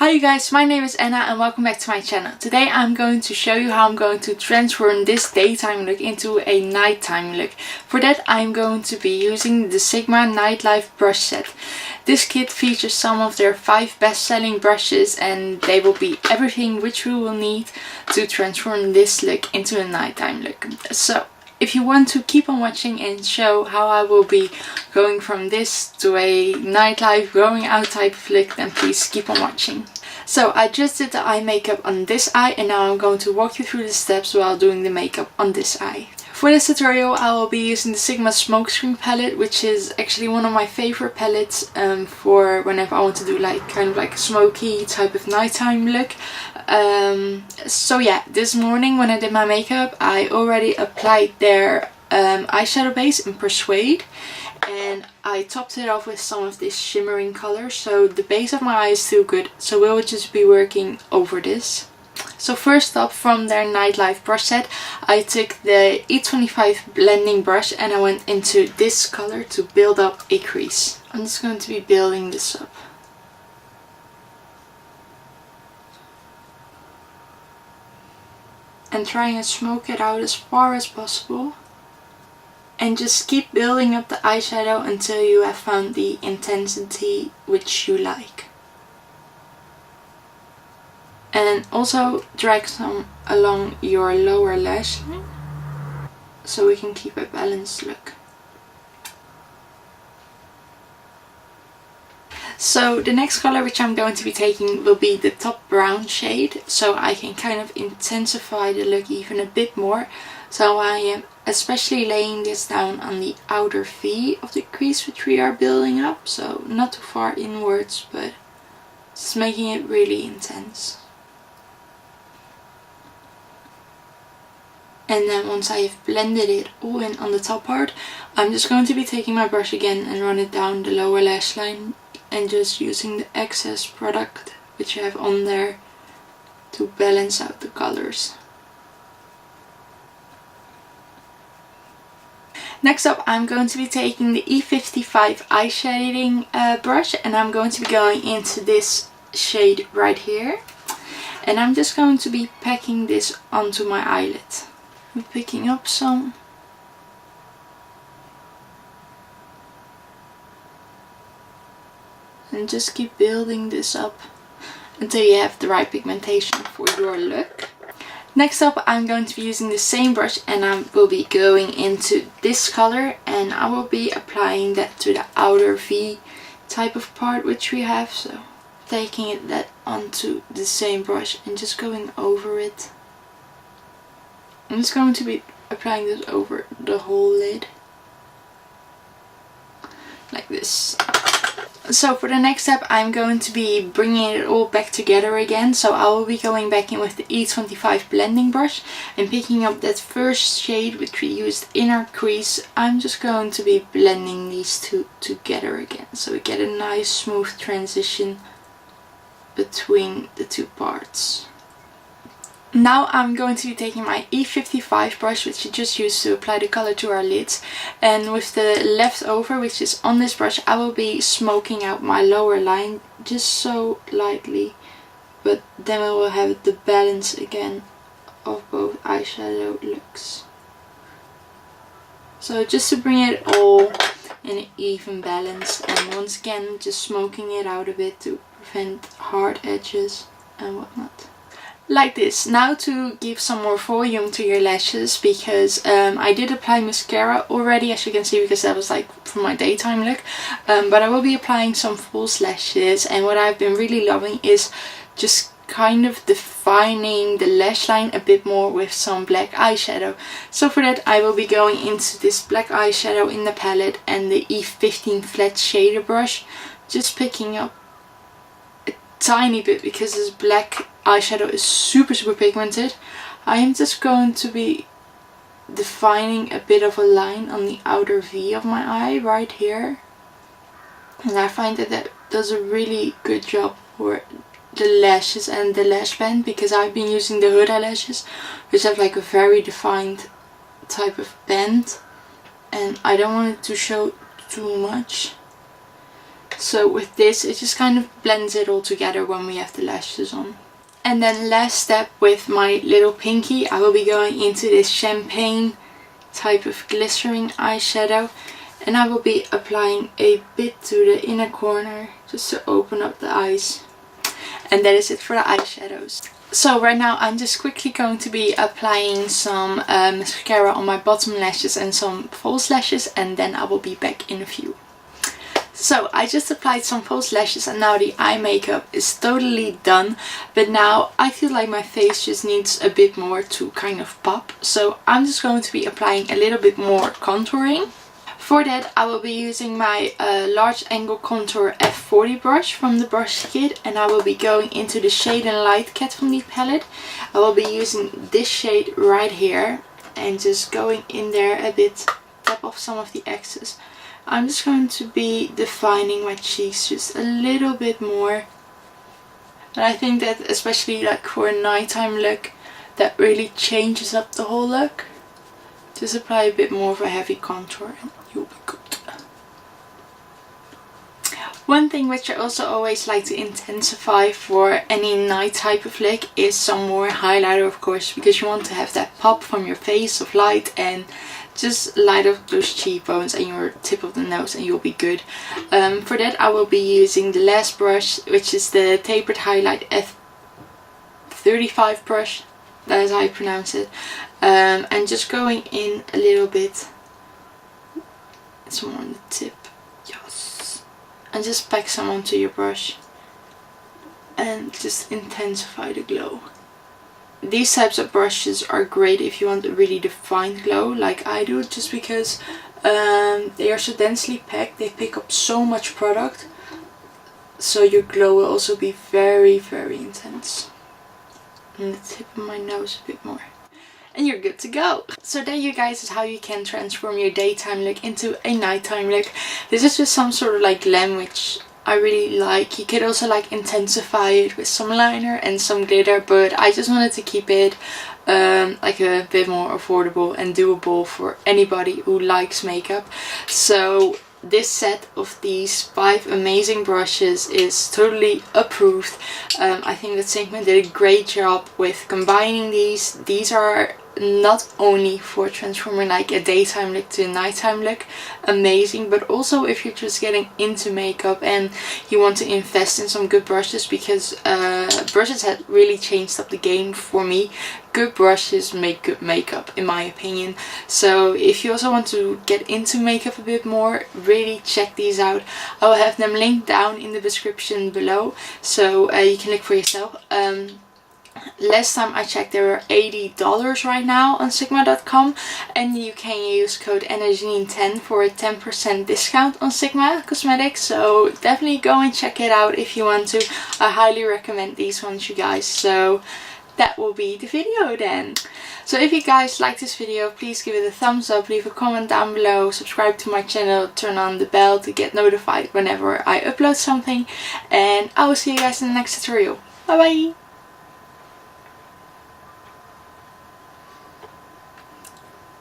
Hi you guys, my name is Anna and welcome back to my channel. Today I'm going to show you how I'm going to transform this daytime look into a nighttime look. For that I'm going to be using the Sigma Nightlife brush set. This kit features some of their 5 best-selling brushes and they will be everything which we will need to transform this look into a nighttime look. So if you want to keep on watching and show how I will be going from this to a nightlife going out type of look, then please keep on watching. So I just did the eye makeup on this eye and now I'm going to walk you through the steps while doing the makeup on this eye. For this tutorial I will be using the Sigma Smokescreen palette, which is actually one of my favorite palettes for whenever I want to do kind of a smoky type of nighttime look. So yeah, this morning when I did my makeup I already applied their eyeshadow base in Persuade and I topped it off with some of this shimmering color, so the base of my eye is still good, so we'll just be working over this. So first up, from their Nightlife brush set I took the E25 blending brush and I went into this color to build up a crease. I'm just going to be building this up. And trying to smoke it out as far as possible. And just keep building up the eyeshadow until you have found the intensity which you like. And also drag some along your lower lash line so we can keep a balanced look. So the next color which I'm going to be taking will be the top brown shade, so I can kind of intensify the look even a bit more. So I am especially laying this down on the outer V of the crease which we are building up, so not too far inwards but just making it really intense. And then once I have blended it all in on the top part, I'm just going to be taking my brush again and run it down the lower lash line and just using the excess product which I have on there to balance out the colors. Next up I'm going to be taking the E55 eye shading brush and I'm going to be going into this shade right here. And I'm just going to be packing this onto my eyelid. I'm picking up some. And just keep building this up until you have the right pigmentation for your look. Next up I'm going to be using the same brush and I will be going into this color and I will be applying that to the outer V type of part which we have. So taking that onto the same brush and just going over it. I'm just going to be applying this over the whole lid. Like this. So for the next step I'm going to be bringing it all back together again. So I will be going back in with the E25 blending brush and picking up that first shade which we used in our crease. I'm just going to be blending these two together again so we get a nice smooth transition between the two parts. Now I'm going to be taking my E55 brush, which we just used to apply the color to our lids, and with the leftover which is on this brush I will be smoking out my lower line just so lightly, but then we will have the balance again of both eyeshadow looks. So just to bring it all in an even balance, and once again just smoking it out a bit to prevent hard edges and whatnot. Like this. Now to give some more volume to your lashes, because I did apply mascara already, as you can see, because that was for my daytime look, but I will be applying some false lashes, and what I've been really loving is just kind of defining the lash line a bit more with some black eyeshadow. So for that I will be going into this black eyeshadow in the palette and the E15 flat shader brush, just picking up a tiny bit because this black eyeshadow is super pigmented. I am just going to be defining a bit of a line on the outer V of my eye right here, and I find that does a really good job for the lashes and the lash band, because I've been using the Huda lashes which have a very defined type of band and I don't want it to show too much. So with this, it just kind of blends it all together when we have the lashes on. And then last step, with my little pinky, I will be going into this champagne type of glistering eyeshadow, and I will be applying a bit to the inner corner just to open up the eyes. And that is it for the eyeshadows. So right now I'm just quickly going to be applying some mascara on my bottom lashes and some false lashes, and then I will be back in a few. So I just applied some false lashes and now the eye makeup is totally done. But now I feel like my face just needs a bit more to kind of pop. So I'm just going to be applying a little bit more contouring. For that I will be using my large angle contour F40 brush from the brush kit, and I will be going into the Shade and Light Cat from the palette. I will be using this shade right here and just going in there a bit, tap off some of the excess. I'm just going to be defining my cheeks just a little bit more. And I think that especially like for a nighttime look, that really changes up the whole look. Just apply a bit more of a heavy contour and you'll be good. One thing which I also always like to intensify for any night type of look is some more highlighter, of course, because you want to have that pop from your face of light and just light up those cheekbones and your tip of the nose and you'll be good. For that I will be using the last brush, which is the Tapered Highlighter F35 brush, that is how I pronounce it, and just going in a little bit, some on the tip, yes, and just pack some onto your brush and just intensify the glow. These types of brushes are great if you want a really defined glow like I do, just because they are so densely packed, they pick up so much product, so your glow will also be very, very intense. And the tip of my nose a bit more. And you're good to go. So there you guys is how you can transform your daytime look into a nighttime look. This is just some sort of like glam which I really like. You could also like intensify it with some liner and some glitter, but I just wanted to keep it like a bit more affordable and doable for anybody who likes makeup. So this set of these 5 amazing brushes is totally approved. I think that Sigma did a great job with combining these. These are not only for transforming like a daytime look to a nighttime look, amazing, but also if you're just getting into makeup and you want to invest in some good brushes, because brushes have really changed up the game for me. Good brushes make good makeup, in my opinion. So if you also want to get into makeup a bit more, really check these out. I will have them linked down in the description below, so you can look for yourself. Last time I checked, they were $80 right now on Sigma.com, and you can use code Jeanine10 for a 10% discount on Sigma Cosmetics, so definitely go and check it out if you want to. I highly recommend these ones, you guys. So that will be the video then. So if you guys like this video, please give it a thumbs up, leave a comment down below, subscribe to my channel, turn on the bell to get notified whenever I upload something, and I will see you guys in the next tutorial. Bye bye!